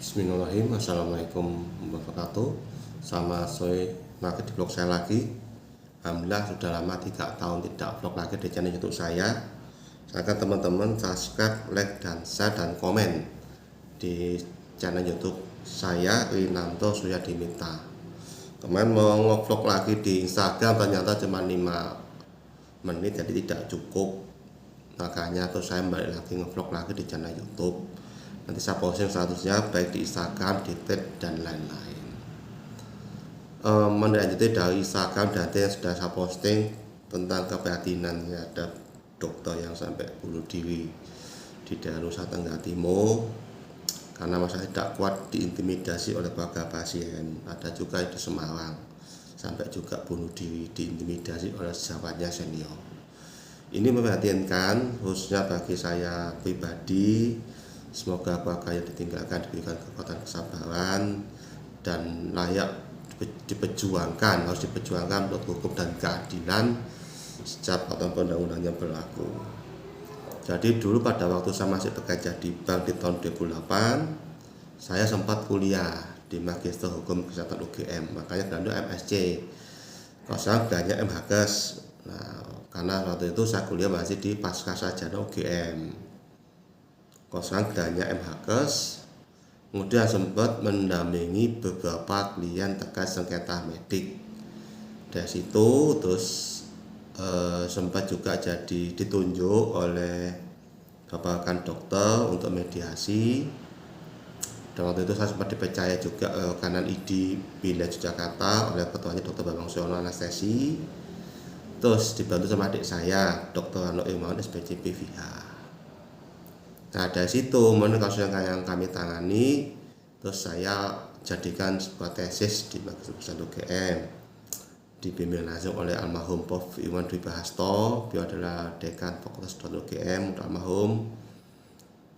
Bismillahirrahmanirrahim. Assalamualaikum warahmatullahi wabarakatuh. Sama sore lagi di vlog saya lagi. Alhamdulillah sudah lama 3 tahun tidak vlog lagi di channel YouTube saya. Silakan teman-teman subscribe, like, dan share dan komen di channel YouTube saya, Rinanto Suryadimitra. Kemarin mau nge-vlog lagi di Instagram, ternyata cuma 5 menit jadi tidak cukup. Makanya terus saya balik lagi nge-vlog lagi di channel YouTube. Nanti saya posting statusnya baik di Instagram, di Twitter, dan lain-lain. Melanjutkan dari Instagram data yang sudah saya posting tentang keprihatinannya ada dokter yang sampai bunuh diri di daerah Nusa Tenggara Timur karena masa tidak kuat diintimidasi oleh keluarga pasien. Ada juga di Semarang sampai juga bunuh diri diintimidasi oleh sahabatnya senior. Ini memprihatinkan khususnya bagi saya pribadi. Semoga keluarga yang ditinggalkan diberikan kekuatan kesabaran dan layak diperjuangkan, harus diperjuangkan menurut hukum dan keadilan sejak undang-undang yang berlaku. Jadi dulu pada waktu saya masih bekerja di bank di tahun 2008, saya sempat kuliah di Magister Hukum Kesehatan UGM, makanya gelarnya MSc. Kalau sekarang gelarnya MHKes. Nah, karena waktu itu saya kuliah masih di Pascasarjana UGM. Sekarang gelarnya MHKes. Kemudian sempat mendampingi beberapa klien terkait sengketa medik. Dari situ terus sempat juga jadi ditunjuk oleh bapak dokter untuk mediasi. Dan waktu itu saya sempat dipercaya juga kanan ID Bina Yogyakarta oleh ketuanya Dr. Bambang Suyono Anestesi. Terus dibantu sama adik saya Dr. Rano Irmawan SPC PVH. Nah dari situ menurut kasus yang kami tangani, terus saya jadikan sebuah tesis di Magister Hukum UGM, dibimbing langsung oleh almarhum Prof. Iwan Dwi Bahasto. Beliau adalah dekan Fakultas Kedokteran UGM, almarhum,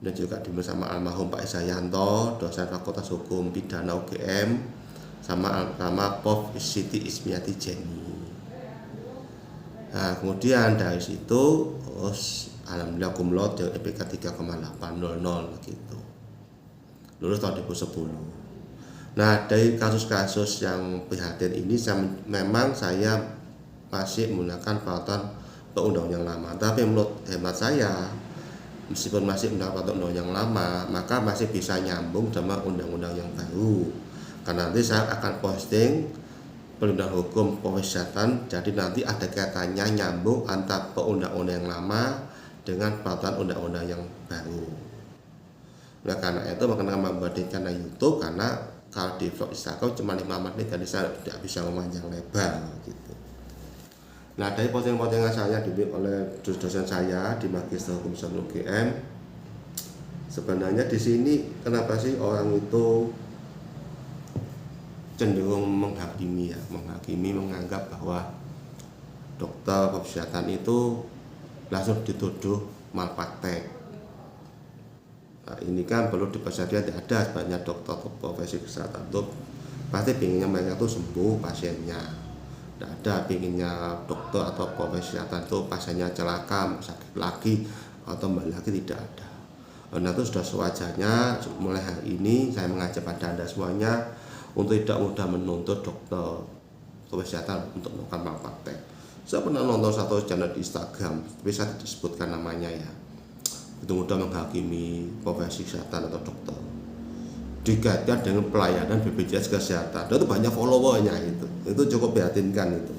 dan juga dibimbing sama almarhum Pak Isayanto, dosen Fakultas Hukum Pidana UGM, sama Prof. Siti Ismiati Jenny. Nah kemudian dari situ terus alhamdulillah cum laude dengan IPK 3,800 gitu. Lulus tahun 2010. Nah, dari kasus-kasus yang prihatin ini memang saya masih menggunakan peraturan undang-undang yang lama. Tapi menurut hemat saya, meskipun masih menggunakan peraturan undang yang lama, maka masih bisa nyambung sama undang-undang yang baru. Karena nanti saya akan posting perlindungan hukum kesehatan, jadi nanti ada kaitannya nyambung antara undang-undang yang lama dengan peraturan undang-undang yang baru. Nah karena itu makanya membuat channel YouTube, karena kalau di vlog Instagram cuma 5 menit jadi saya tidak bisa memanjang lebar gitu. Nah dari posting-postingan saya dibimbing oleh dosen saya di Magister Hukum Kesehatan UGM, sebenarnya di sini kenapa sih orang itu cenderung menghakimi menganggap bahwa dokter kesehatan itu langsung dituduh malpraktek. Nah, ini kan perlu diperhatikan, ada banyak dokter profesi kesehatan itu pasti pinginnya mereka itu sembuh pasiennya. Tidak ada pinginnya dokter atau profesi kesehatan itu pasiennya celaka, sakit lagi atau kembali lagi, tidak ada. Nah itu sudah sewajarnya mulai hari ini saya mengajak pada Anda semuanya untuk tidak mudah menuntut dokter profesi kesehatan untuk melakukan malpraktek. Saya pernah nonton satu channel di Instagram, tapi saya tidak disebutkan namanya ya. Itu mudah menghakimi profesi kesehatan atau dokter. Dikaitkan dengan pelayanan BPJS Kesehatan. Dan itu banyak followernya itu. Itu cukup prihatinkan itu.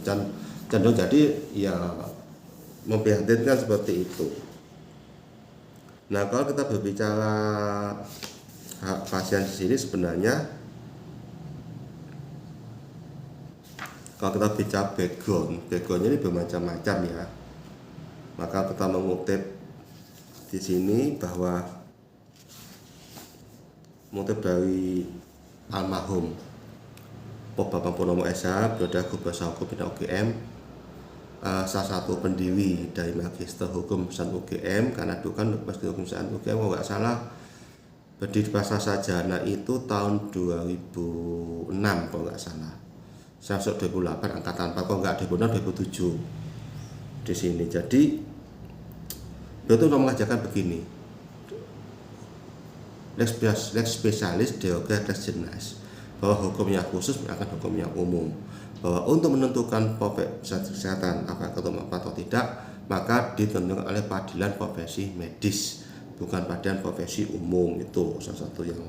Cenderung jadi ya memprihatinkan seperti itu. Nah kalau kita berbicara hak pasien di sini sebenarnya, kalau kita bicara backgroundnya ini bermacam-macam ya. Maka kita mengutip di sini bahwa motif dari almarhum Prof. Bambang Purnomo SH, beliau adalah Guru Besar Hukum Pidana UGM, salah satu pendiri dari Magister Hukum Kesehatan UGM, karena itu kan Magister Hukum Kesehatan UGM kalau nggak salah berdiri di Pascasarjana itu tahun 2006 kalau nggak salah. Saya masuk 2008 angkatan 4, kok enggak 2006 2007 di sini. Jadi beliau itu mengajarkan begini, lex spesialis deroga lex generis, bahwa hukum yang khusus akan hukum yang umum, bahwa untuk menentukan profesi kesehatan apakah itu atau tidak maka ditentukan oleh peradilan profesi medis, bukan peradilan profesi umum. Itu salah satu yang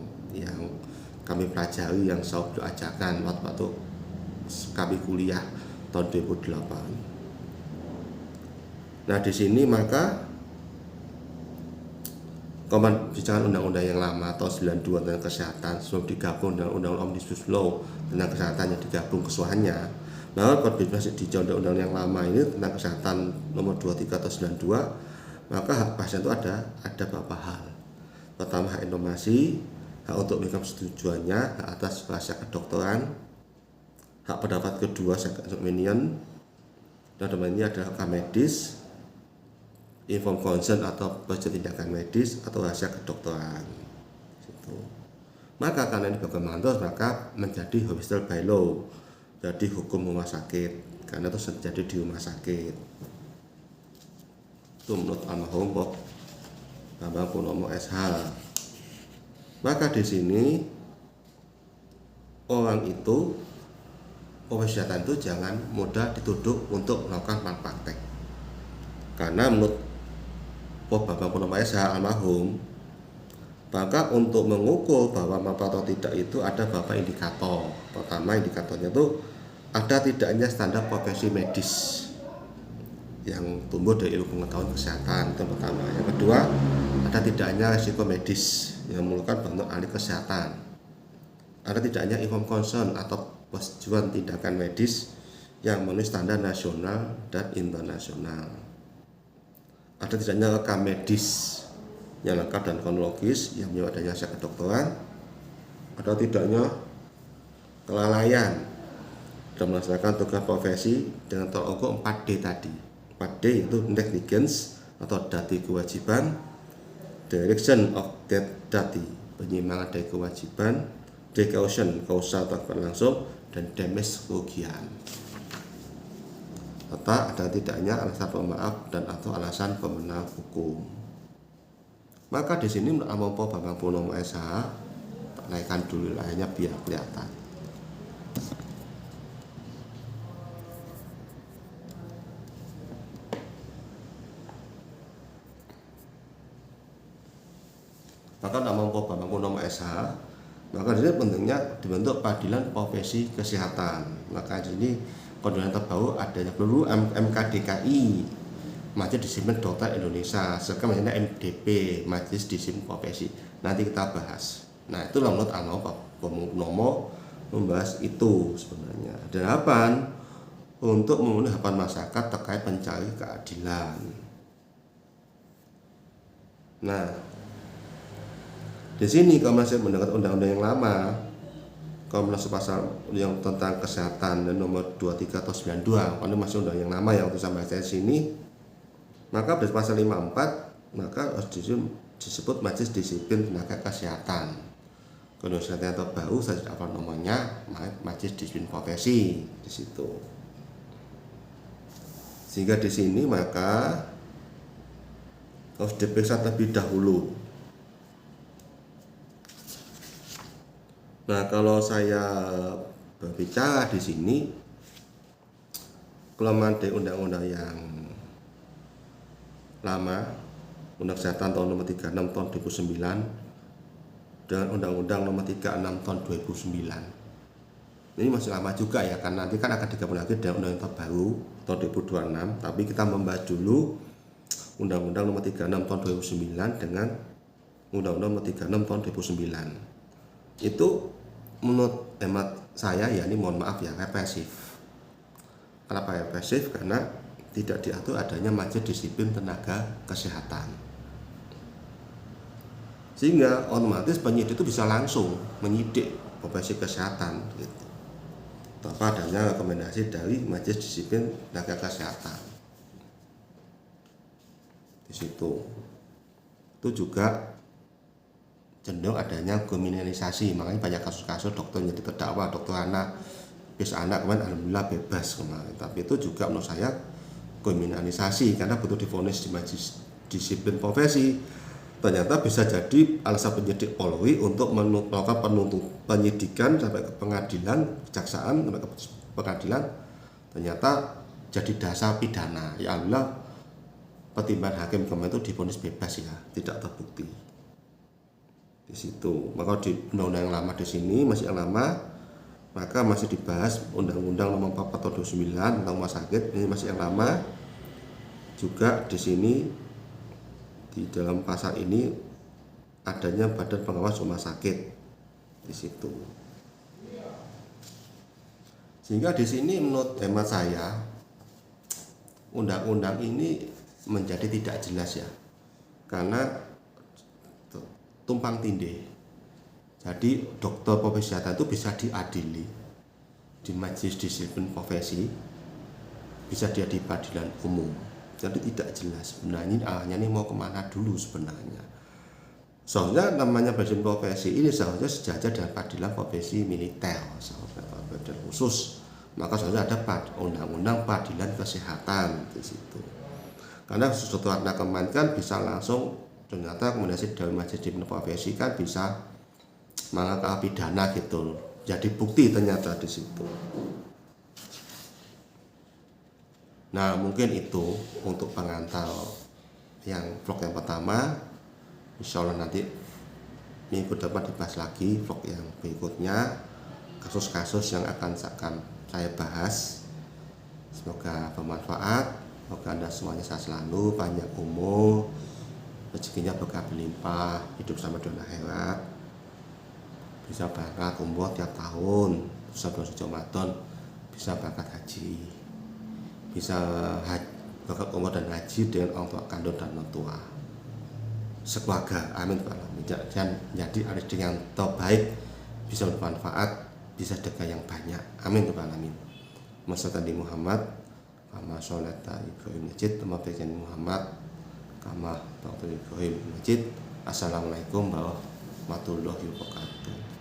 kami pelajari, yang saya ajarkan waktu kami kuliah tahun 2008. Nah di sini maka bicara undang-undang yang lama tahun 92 tentang kesehatan sebelum digabung dengan undang-undang Omnibus Law tentang kesehatan yang digabung keseluruhannya, bahwa koordinasi di undang-undang yang lama ini tentang kesehatan nomor 23 tahun 92, maka hak pasien itu ada beberapa hal. Pertama, hak informasi, hak untuk memberikan persetujuannya, hak atas rahasia kedokteran, hak pendapat kedua second opinion, dan ini adalah hak medis, informed consent atau tindakan medis atau rahasia kedokteran. Maka karena ini bagaimana maka menjadi hospital by law, jadi hukum rumah sakit, karena itu terjadi di rumah sakit. Itu menurut almarhum Bambang Purnomo SH. Maka di sini orang itu profesi kesehatan itu jangan mudah dituduh untuk melakukan malpraktek, karena menurut Bambang Purnomo SH almarhum, maka untuk mengukur bahwa mampu atau tidak itu ada beberapa indikator. Pertama, indikatornya itu ada tidaknya standar profesi medis yang tumbuh dari ilmu pengetahuan kesehatan, itu pertama. Yang kedua, ada tidaknya risiko medis yang memerlukan bantuan ahli kesehatan. Ada tidaknya informed consent atau persetujuan tindakan medis yang memenuhi standar nasional dan internasional. Ada tidaknya rekam medis yang lengkap dan kronologis yang menyebabkan adanya rahasia kedokteran. Ada tidaknya kelalaian dalam melaksanakan tugas profesi dengan tolak ukur 4D tadi. 4D itu negligence atau dati kewajiban, direction of that dati penyimpangan dari kewajiban, decaution kausal atau langsung, dan damage kerugian. Serta ada tidaknya alasan pemaaf dan atau alasan pembenar hukum. Maka di sini menurut Bambang Purnomo SH, naikkan dulu layarnya biar kelihatan. Maka nama Bambang Purnomo SH, maka di sini pentingnya dibentuk peradilan profesi kesehatan. Maka di sini koordinat terbaru adanya perlu MKDKI, Majelis Disiplin Dokter Indonesia, sekarang MDP, Majelis Disiplin Profesi. Nanti kita bahas. Nah itulah menurut Bambang Purnomo membahas itu sebenarnya. Dan harapan untuk memenuhi harapan masyarakat terkait mencari keadilan. Nah di sini kalau masih mendengar undang-undang yang lama, kalau masuk pasal yang tentang kesehatan dan nomor 23 atau 92, kalau masih undang yang lama yang untuk sampai saya sini, maka pada pasal 54 maka harus disebut Majelis Disiplin Tenaga Kesehatan. Kalau kesehatan yang terbaru saya tidak hafal nomornya, Majelis Disiplin Profesi di situ. Sehingga di sini maka harus diperiksa terlebih dahulu. Nah, kalau saya berbicara di sini, kelemahan dari undang-undang yang lama, Undang Kesehatan tahun nomor 36 tahun 2009 dengan Undang-Undang nomor 36 tahun 2009. Ini masih lama juga ya, karena nanti kan akan digabung lagi dengan undang-undang terbaru tahun 2026. Tapi kita membahas dulu Undang-Undang nomor 36 tahun 2009 dengan Undang-Undang nomor 36 tahun 2009. Itu menurut hemat saya ya, ini mohon maaf ya, represif. Kenapa represif? Karena tidak diatur adanya Majelis Disiplin Tenaga Kesehatan, sehingga otomatis penyidik itu bisa langsung menyidik profesi kesehatan gitu, tanpa adanya rekomendasi dari Majelis Disiplin Tenaga Kesehatan. Di situ itu juga cenderung adanya kriminalisasi, makanya banyak kasus-kasus dokter menjadi terdakwa, dokter anak, anak kemarin alhamdulillah bebas kemarin. Tapi itu juga menurut saya kriminalisasi, karena betul divonis di Majelis Disiplin Profesi ternyata bisa jadi alasan penyidik Polri untuk melakukan penyidikan sampai ke pengadilan, kejaksaan sampai ke pengadilan, ternyata jadi dasar pidana. Ya Allah, pertimbangan hakim kemarin itu divonis bebas ya, tidak terbukti di situ. Maka di undang-undang yang lama di sini masih yang lama, maka masih dibahas Undang-Undang Nomor 4 Tahun 2009 tentang rumah sakit, ini masih yang lama. Juga di sini di dalam pasal ini adanya Badan Pengawas Rumah Sakit di situ. Sehingga di sini menurut hemat saya undang-undang ini menjadi tidak jelas ya, karena tumpang tindih. Jadi dokter profesi kesehatan itu bisa diadili di majelis disiplin profesi, bisa dia di peradilan umum. Jadi tidak jelas sebenarnya arahnya ini mau kemana dulu sebenarnya. Soalnya namanya badan profesi ini seharusnya sejajar dengan peradilan profesi militer, seharusnya peradilan khusus. Maka seharusnya ada undang-undang peradilan kesehatan di situ. Karena sesuatu anak kemarin kan bisa langsung ternyata rekomendasi dari majelis disiplin profesi kan bisa mengangkat pidana gitu. Jadi bukti ternyata di situ. Nah mungkin itu untuk pengantar yang vlog yang pertama. Insya Allah nanti minggu depan dibahas lagi vlog yang berikutnya, kasus-kasus yang akan saya bahas. Semoga bermanfaat, semoga Anda semuanya sehat selalu, panjang umur, rezekinya berkah berlimpah, hidup sama dunia akhirat, bisa berangkat umroh tiap tahun, bisa bulan suci Ramadan, bisa berangkat haji, bisa berangkat umroh dan haji dengan orang tua kandung dan mertua sekeluarga, amin Pak. Dan menjadi rezeki yang terbaik, bisa bermanfaat, bisa sedekah yang banyak, amin Pak. Amin. Masyaallah Muhammad, kama sholata Ibrahim Majid, kama baikani Muhammad, kama Dr. Ibrahim Majid. Assalamualaikum warahmatullahi wabarakatuh.